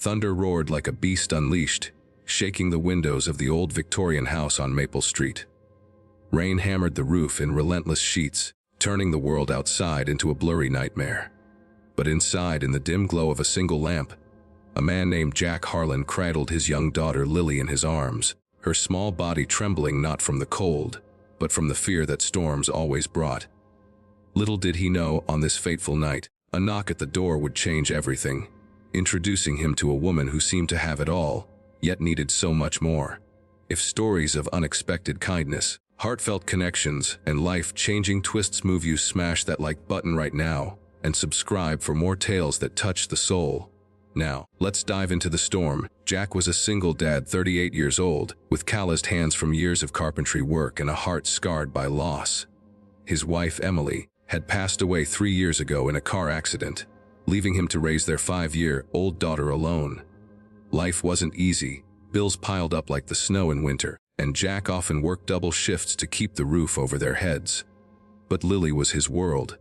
Thunder roared like a beast unleashed, shaking the windows of the old Victorian house on Maple Street. Rain hammered the roof in relentless sheets, turning the world outside into a blurry nightmare. But inside, in the dim glow of a single lamp, a man named Jack Harlan cradled his young daughter Lily in his arms, her small body trembling not from the cold, but from the fear that storms always brought. Little did he know, on this fateful night, a knock at the door would change everything, introducing him to a woman who seemed to have it all, yet needed so much more. If stories of unexpected kindness, heartfelt connections, and life-changing twists move you, smash that like button right now and subscribe for more tales that touch the soul. Now, let's dive into the storm. Jack was a single dad, 38 years old, with calloused hands from years of carpentry work and a heart scarred by loss. His wife, Emily, had passed away 3 years ago in a car accident, leaving him to raise their 5-year-old daughter alone. Life wasn't easy. Bills piled up like the snow in winter, and Jack often worked double shifts to keep the roof over their heads. But Lily was his world.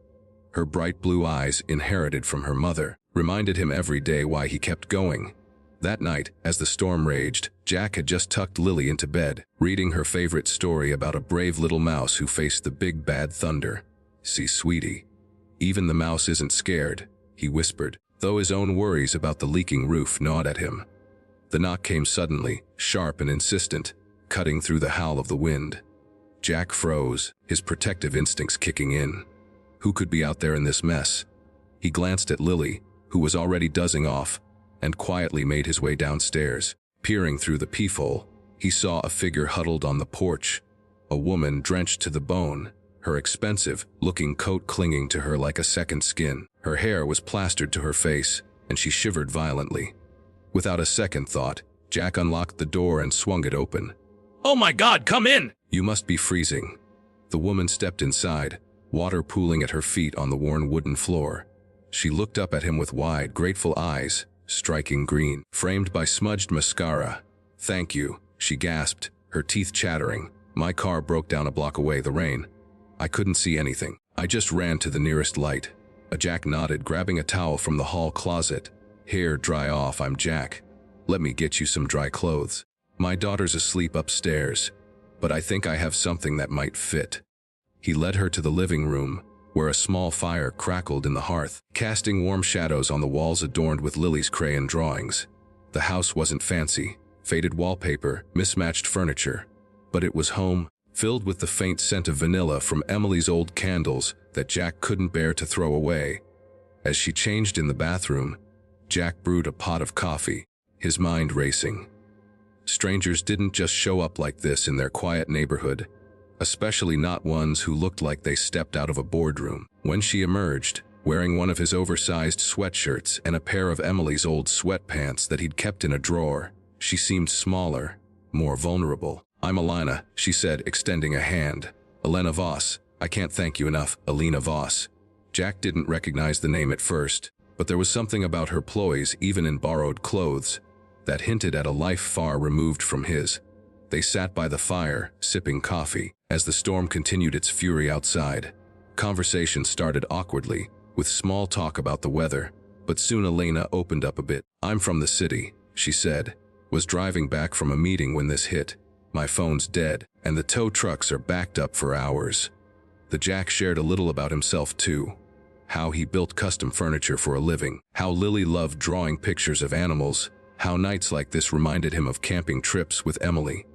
Her bright blue eyes, inherited from her mother, reminded him every day why he kept going. That night, as the storm raged, Jack had just tucked Lily into bed, reading her favorite story about a brave little mouse who faced the big bad thunder. "See, sweetie, even the mouse isn't scared," he whispered, though his own worries about the leaking roof gnawed at him. The knock came suddenly, sharp and insistent, cutting through the howl of the wind. Jack froze, his protective instincts kicking in. Who could be out there in this mess? He glanced at Lily, who was already dozing off, and quietly made his way downstairs. Peering through the peephole, he saw a figure huddled on the porch, a woman drenched to the bone, her expensive-looking coat clinging to her like a second skin. Her hair was plastered to her face, and she shivered violently. Without a second thought, Jack unlocked the door and swung it open. "Oh my God, come in!" "You must be freezing." The woman stepped inside, water pooling at her feet on the worn wooden floor. She looked up at him with wide, grateful eyes, striking green, framed by smudged mascara. "Thank you," she gasped, her teeth chattering. "My car broke down a block away, the rain. I couldn't see anything. I just ran to the nearest light." Jack nodded, grabbing a towel from the hall closet. "Here, dry off. I'm Jack. Let me get you some dry clothes. My daughter's asleep upstairs, but I think I have something that might fit." He led her to the living room, where a small fire crackled in the hearth, casting warm shadows on the walls adorned with Lily's crayon drawings. The house wasn't fancy, faded wallpaper, mismatched furniture, but it was home, filled with the faint scent of vanilla from Emily's old candles that Jack couldn't bear to throw away. As she changed in the bathroom, Jack brewed a pot of coffee, his mind racing. Strangers didn't just show up like this in their quiet neighborhood, especially not ones who looked like they stepped out of a boardroom. When she emerged, wearing one of his oversized sweatshirts and a pair of Emily's old sweatpants that he'd kept in a drawer, she seemed smaller, more vulnerable. "I'm Elena," she said, extending a hand. "Elena Voss. I can't thank you enough, Elena Voss." Jack didn't recognize the name at first, but there was something about her poise, even in borrowed clothes, that hinted at a life far removed from his. They sat by the fire, sipping coffee, as the storm continued its fury outside. Conversation started awkwardly, with small talk about the weather, but soon Elena opened up a bit. "I'm from the city," she said. "Was driving back from a meeting when this hit. My phone's dead, and the tow trucks are backed up for hours." The Jack shared a little about himself too. How he built custom furniture for a living, how Lily loved drawing pictures of animals, how nights like this reminded him of camping trips with Emily.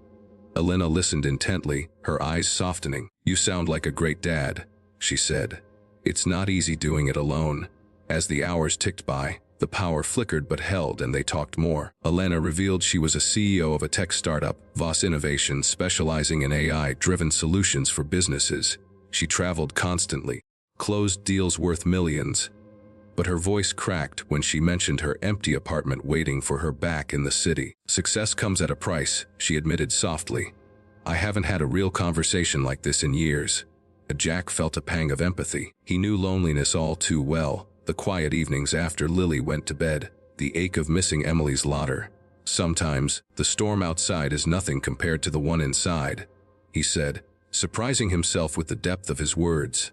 Elena listened intently, her eyes softening. "You sound like a great dad," she said. "It's not easy doing it alone." As the hours ticked by, the power flickered but held, and they talked more. Elena revealed she was a CEO of a tech startup, Voss Innovation, specializing in AI-driven solutions for businesses. She traveled constantly, closed deals worth millions. But her voice cracked when she mentioned her empty apartment waiting for her back in the city. "Success comes at a price," she admitted softly. "I haven't had a real conversation like this in years." Jack felt a pang of empathy. He knew loneliness all too well. The quiet evenings after Lily went to bed, the ache of missing Emily's laughter. "Sometimes, the storm outside is nothing compared to the one inside," he said, surprising himself with the depth of his words.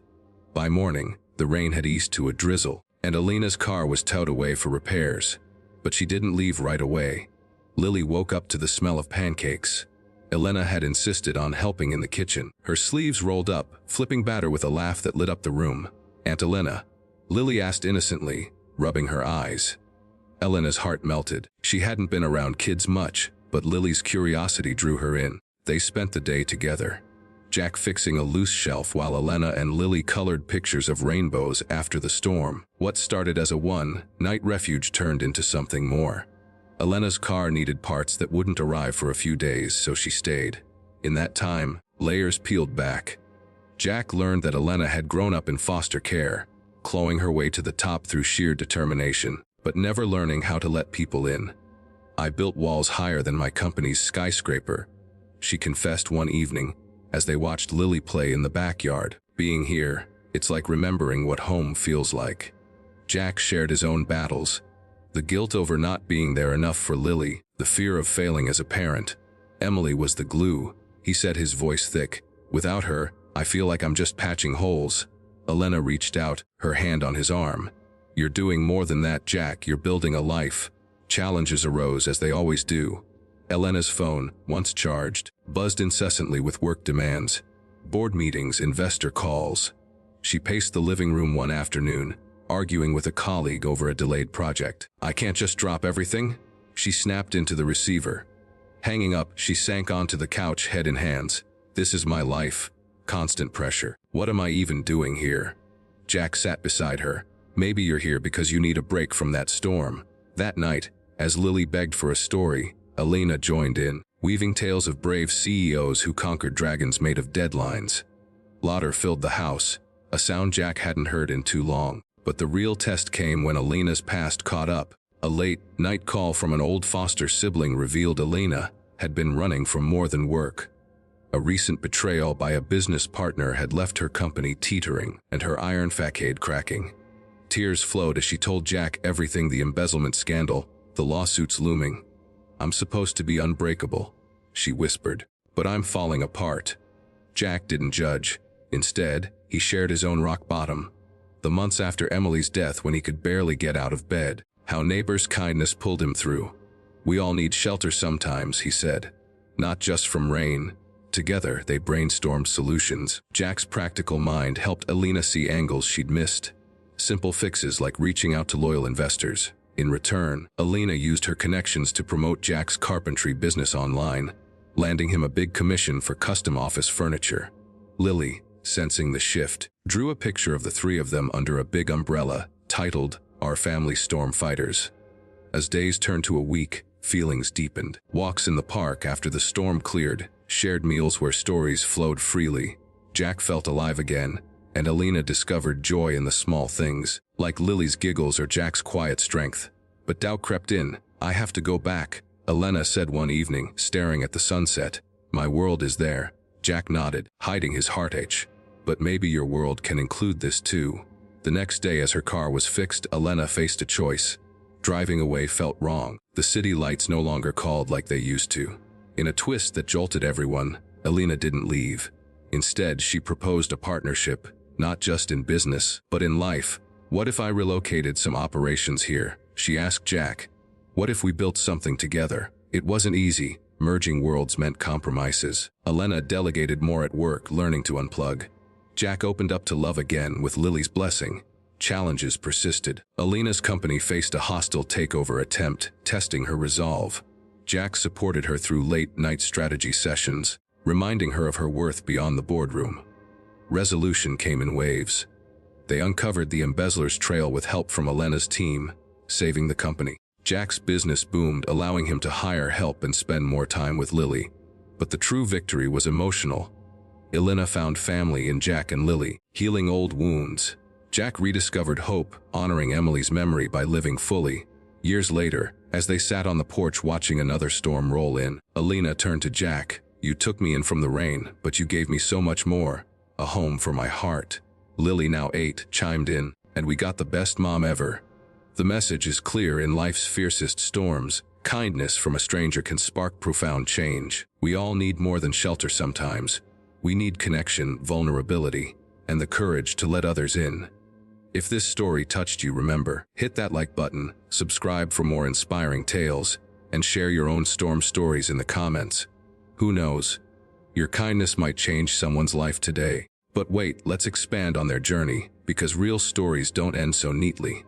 By morning, the rain had eased to a drizzle, and Elena's car was towed away for repairs. But she didn't leave right away. Lily woke up to the smell of pancakes. Elena had insisted on helping in the kitchen, her sleeves rolled up, flipping batter with a laugh that lit up the room. "Aunt Elena?" Lily asked innocently, rubbing her eyes. Elena's heart melted. She hadn't been around kids much, but Lily's curiosity drew her in. They spent the day together, Jack fixing a loose shelf while Elena and Lily colored pictures of rainbows after the storm. What started as a one-night refuge turned into something more. Elena's car needed parts that wouldn't arrive for a few days, so she stayed. In that time, layers peeled back. Jack learned that Elena had grown up in foster care, clawing her way to the top through sheer determination, but never learning how to let people in. "I built walls higher than my company's skyscraper," she confessed one evening, as they watched Lily play in the backyard. "Being here, it's like remembering what home feels like." Jack shared his own battles. The guilt over not being there enough for Lily, the fear of failing as a parent. Emily was the glue, he said, his voice thick. "Without her, I feel like I'm just patching holes." Elena reached out, her hand on his arm. "You're doing more than that, Jack, you're building a life." Challenges arose as they always do. Elena's phone, once charged, buzzed incessantly with work demands. Board meetings, investor calls. She paced the living room one afternoon, arguing with a colleague over a delayed project. "I can't just drop everything?" She snapped into the receiver. Hanging up, she sank onto the couch, head in hands. "This is my life. Constant pressure. What am I even doing here?" Jack sat beside her. "Maybe you're here because you need a break from that storm." That night, as Lily begged for a story, Elena joined in, weaving tales of brave CEOs who conquered dragons made of deadlines. Laughter filled the house, a sound Jack hadn't heard in too long. But the real test came when Elena's past caught up. A late-night call from an old foster sibling revealed Elena had been running from more than work. A recent betrayal by a business partner had left her company teetering and her iron facade cracking. Tears flowed as she told Jack everything: the embezzlement scandal, the lawsuits looming. "I'm supposed to be unbreakable," she whispered, "but I'm falling apart." Jack didn't judge. Instead, he shared his own rock bottom. The months after Emily's death, when he could barely get out of bed, how neighbors' kindness pulled him through. "We all need shelter sometimes," he said. "Not just from rain." Together, they brainstormed solutions. Jack's practical mind helped Elena see angles she'd missed. Simple fixes like reaching out to loyal investors. In return, Elena used her connections to promote Jack's carpentry business online, landing him a big commission for custom office furniture. Lily, sensing the shift, drew a picture of the three of them under a big umbrella, titled, "Our Family Storm Fighters." As days turned to a week, feelings deepened. Walks in the park after the storm cleared, shared meals where stories flowed freely. Jack felt alive again, and Elena discovered joy in the small things, like Lily's giggles or Jack's quiet strength. But doubt crept in. "I have to go back," Elena said one evening, staring at the sunset. "My world is there." Jack nodded, hiding his heartache. "But maybe your world can include this too." The next day, as her car was fixed, Elena faced a choice. Driving away felt wrong. The city lights no longer called like they used to. In a twist that jolted everyone, Elena didn't leave. Instead, she proposed a partnership, not just in business, but in life. "What if I relocated some operations here?" she asked Jack. "What if we built something together?" It wasn't easy. Merging worlds meant compromises. Elena delegated more at work, learning to unplug. Jack opened up to love again with Lily's blessing. Challenges persisted. Elena's company faced a hostile takeover attempt, testing her resolve. Jack supported her through late-night strategy sessions, reminding her of her worth beyond the boardroom. Resolution came in waves. They uncovered the embezzler's trail with help from Elena's team, saving the company. Jack's business boomed, allowing him to hire help and spend more time with Lily. But the true victory was emotional. Elena found family in Jack and Lily, healing old wounds. Jack rediscovered hope, honoring Emily's memory by living fully. Years later, as they sat on the porch watching another storm roll in, Elena turned to Jack. "You took me in from the rain, but you gave me so much more. A home for my heart." Lily, now 8, chimed in, "And we got the best mom ever." The message is clear: in life's fiercest storms, kindness from a stranger can spark profound change. We all need more than shelter sometimes. We need connection, vulnerability, and the courage to let others in. If this story touched you, remember, hit that like button, subscribe for more inspiring tales, and share your own storm stories in the comments. Who knows? Your kindness might change someone's life today. But wait, let's expand on their journey, because real stories don't end so neatly.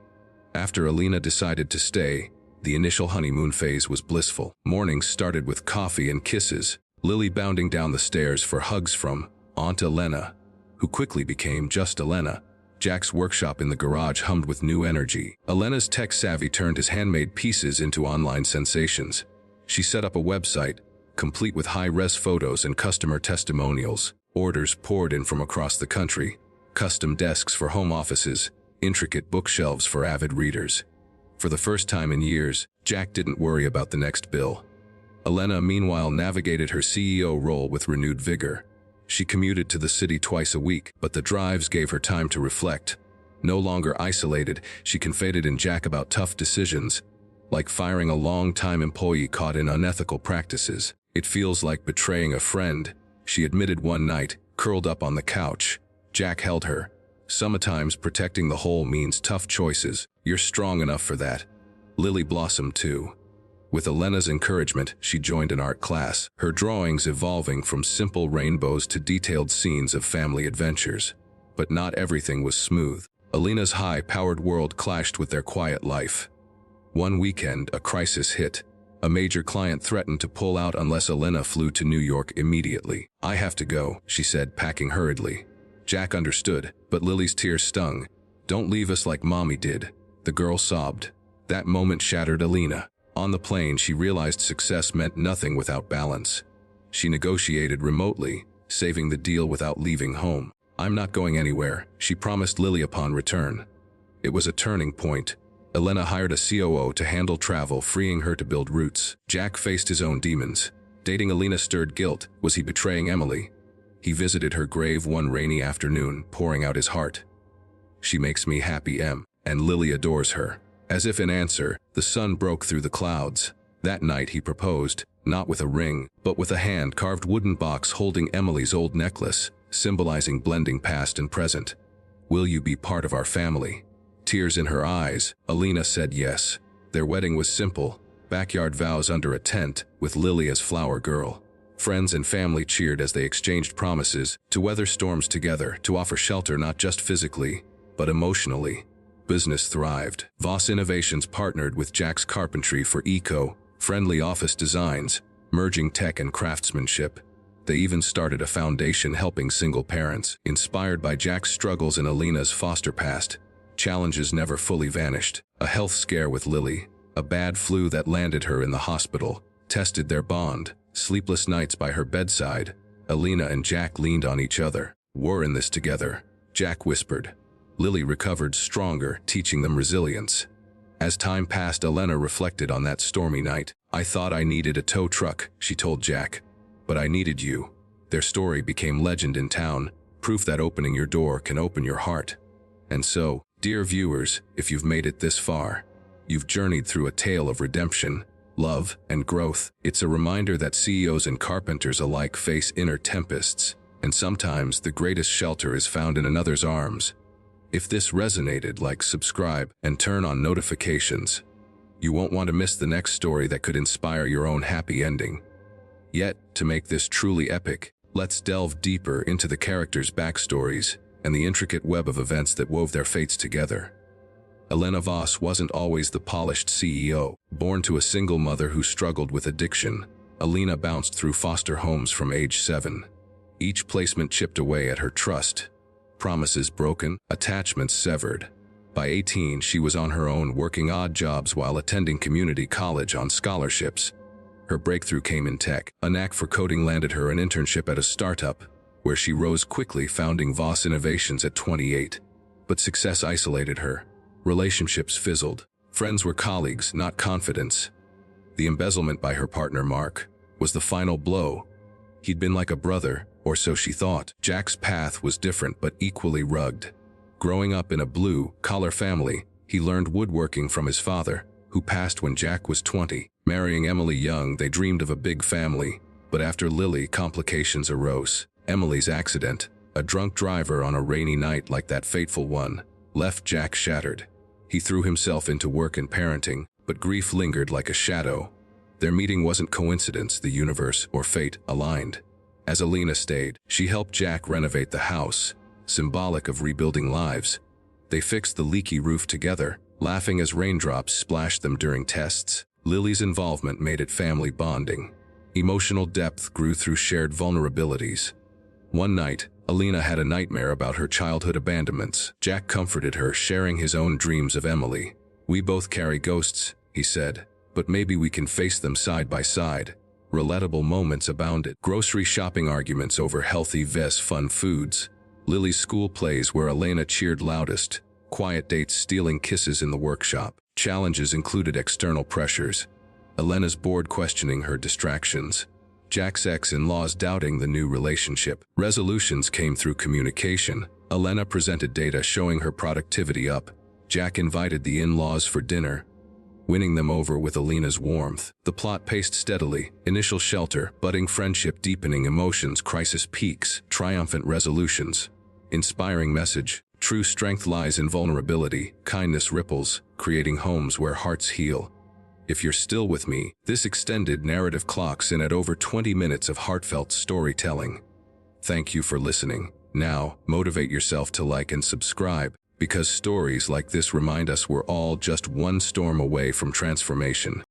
After Elena decided to stay, the initial honeymoon phase was blissful. Mornings started with coffee and kisses, Lily bounding down the stairs for hugs from Aunt Elena, who quickly became just Elena. Jack's workshop in the garage hummed with new energy. Elena's tech savvy turned his handmade pieces into online sensations. She set up a website, complete with high-res photos and customer testimonials. Orders poured in from across the country, custom desks for home offices, intricate bookshelves for avid readers. For the first time in years, Jack didn't worry about the next bill. Elena, meanwhile, navigated her CEO role with renewed vigor. She commuted to the city twice a week, but the drives gave her time to reflect. No longer isolated, she confided in Jack about tough decisions, like firing a long-time employee caught in unethical practices. "It feels like betraying a friend," she admitted one night, curled up on the couch. Jack held her. "Sometimes protecting the whole means tough choices. You're strong enough for that." Lily blossomed too. With Elena's encouragement, she joined an art class, her drawings evolving from simple rainbows to detailed scenes of family adventures. But not everything was smooth. Elena's high-powered world clashed with their quiet life. One weekend, a crisis hit. A major client threatened to pull out unless Elena flew to New York immediately. "I have to go," she said, packing hurriedly. Jack understood, but Lily's tears stung. "Don't leave us like Mommy did," the girl sobbed. That moment shattered Elena. On the plane, she realized success meant nothing without balance. She negotiated remotely, saving the deal without leaving home. "I'm not going anywhere," she promised Lily upon return. It was a turning point. Elena hired a COO to handle travel, freeing her to build roots. Jack faced his own demons. Dating Elena stirred guilt. Was he betraying Emily? He visited her grave one rainy afternoon, pouring out his heart. "She makes me happy, Em, and Lily adores her." As if in answer, the sun broke through the clouds. That night he proposed, not with a ring, but with a hand-carved wooden box holding Emily's old necklace, symbolizing blending past and present. "Will you be part of our family?" Tears in her eyes, Elena said yes. Their wedding was simple, backyard vows under a tent, with Lily as flower girl. Friends and family cheered as they exchanged promises to weather storms together, to offer shelter not just physically, but emotionally. Business thrived. Voss Innovations partnered with Jack's Carpentry for eco-friendly office designs, merging tech and craftsmanship. They even started a foundation helping single parents. Inspired by Jack's struggles and Elena's foster past, challenges never fully vanished. A health scare with Lily, a bad flu that landed her in the hospital, tested their bond. Sleepless nights by her bedside, Elena and Jack leaned on each other. "We're in this together," Jack whispered. Lily recovered stronger, teaching them resilience. As time passed, Elena reflected on that stormy night. "I thought I needed a tow truck," she told Jack. "But I needed you." Their story became legend in town, proof that opening your door can open your heart. And so, dear viewers, if you've made it this far, you've journeyed through a tale of redemption, love, and growth. It's a reminder that CEOs and carpenters alike face inner tempests, and sometimes the greatest shelter is found in another's arms. If this resonated, like, subscribe, and turn on notifications. You won't want to miss the next story that could inspire your own happy ending. Yet, to make this truly epic, let's delve deeper into the characters' backstories and the intricate web of events that wove their fates together. Elena Voss wasn't always the polished CEO. Born to a single mother who struggled with addiction, Elena bounced through foster homes from age 7. Each placement chipped away at her trust. Promises broken, attachments severed. By 18, she was on her own, working odd jobs while attending community college on scholarships. Her breakthrough came in tech. A knack for coding landed her an internship at a startup, where she rose quickly, founding Voss Innovations at 28. But success isolated her. Relationships fizzled. Friends were colleagues, not confidants. The embezzlement by her partner, Mark, was the final blow. He'd been like a brother, or so she thought. Jack's path was different but equally rugged. Growing up in a blue-collar family, he learned woodworking from his father, who passed when Jack was 20. Marrying Emily young, they dreamed of a big family. But after Lily, complications arose. Emily's accident, a drunk driver on a rainy night like that fateful one, left Jack shattered. He threw himself into work and parenting, but grief lingered like a shadow. Their meeting wasn't coincidence, the universe or fate aligned. As Elena stayed, she helped Jack renovate the house, symbolic of rebuilding lives. They fixed the leaky roof together, laughing as raindrops splashed them during tests. Lily's involvement made it family bonding. Emotional depth grew through shared vulnerabilities. One night, Elena had a nightmare about her childhood abandonments. Jack comforted her, sharing his own dreams of Emily. "We both carry ghosts," he said, "but maybe we can face them side by side." Relatable moments abounded. Grocery shopping arguments over healthy vs fun foods. Lily's school plays where Elena cheered loudest. Quiet dates stealing kisses in the workshop. Challenges included external pressures. Elena's bored questioning her distractions. Jack's ex-in-laws doubting the new relationship. Resolutions came through communication. Elena presented data showing her productivity up. Jack invited the in-laws for dinner, winning them over with Elena's warmth. The plot paced steadily. Initial shelter, budding friendship, deepening emotions, crisis peaks, triumphant resolutions. Inspiring message. True strength lies in vulnerability. Kindness ripples, creating homes where hearts heal. If you're still with me, this extended narrative clocks in at over 20 minutes of heartfelt storytelling. Thank you for listening. Now, motivate yourself to like and subscribe, because stories like this remind us we're all just one storm away from transformation.